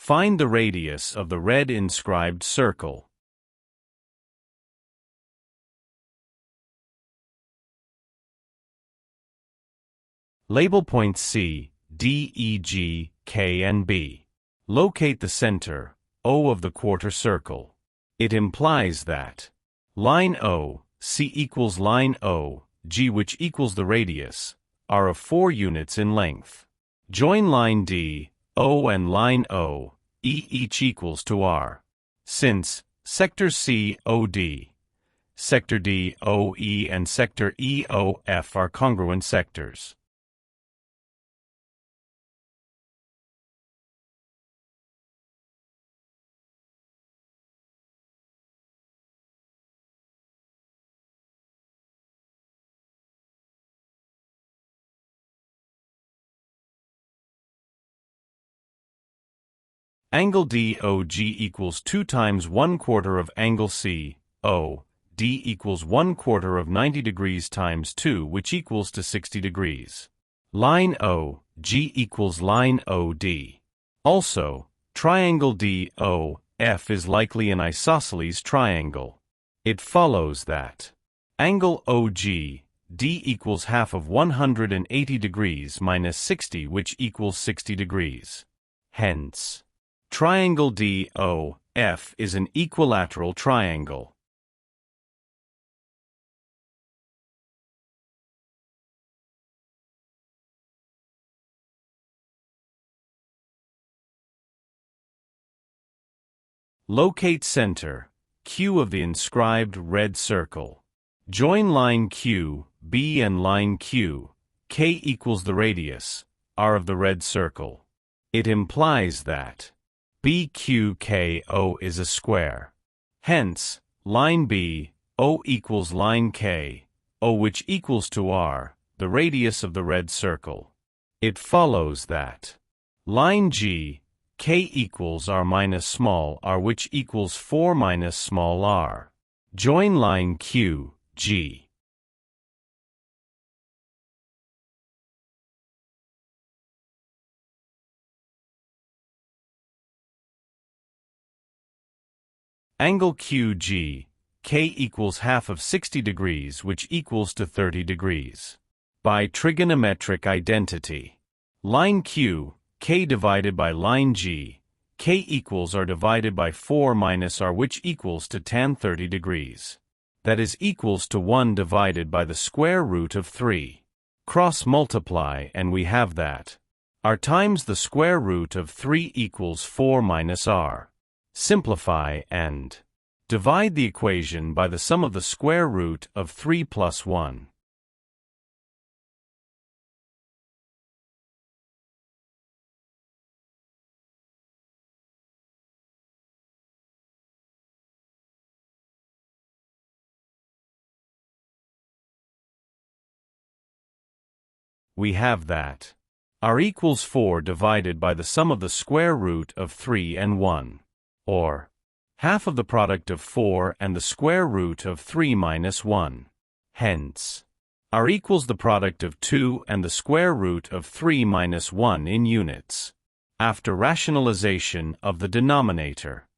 Find the radius of the red inscribed circle. Label points C, D, E, G, K, and B. Locate the center, O, of the quarter circle. It implies that line O, C equals line O, G, which equals the radius, are of 4 units in length. Join line D, O, and line O, E, each equals to R. Since sectors C, O, D, sector D, O, E, and sector E, O, F are congruent sectors. Angle DOG equals 2 times 1/4 of angle COD equals 1/4 of 90 degrees times 2, which equals to 60 degrees. Line OG equals line OD. Also, triangle DOF is likely an isosceles triangle. It follows that angle OGD equals half of 180 degrees minus 60, which equals 60 degrees. Hence, triangle DOF is an equilateral triangle. Locate center, Q, of the inscribed red circle. Join line Q, B, and line Q, K equals the radius, R, of the red circle. It implies that BQKO is a square. Hence, line BO equals line KO, which equals to R, the radius of the red circle. It follows that line GK equals R minus small r, which equals 4 minus small r. Join line QG. Angle QG, K equals half of 60 degrees, which equals to 30 degrees. By trigonometric identity, line Q, K divided by line G, K equals R divided by 4 minus R, which equals to tan 30 degrees. That is equals to 1 divided by the square root of 3. Cross multiply and we have that R times the square root of 3 equals 4 minus R. Simplify and divide the equation by the sum of the square root of 3 plus 1. We have that R equals 4 divided by the sum of the square root of 3 and 1. Or half of the product of 4 and the square root of 3 minus 1. Hence, R equals the product of 2 and the square root of 3 minus 1 in units. After rationalization of the denominator,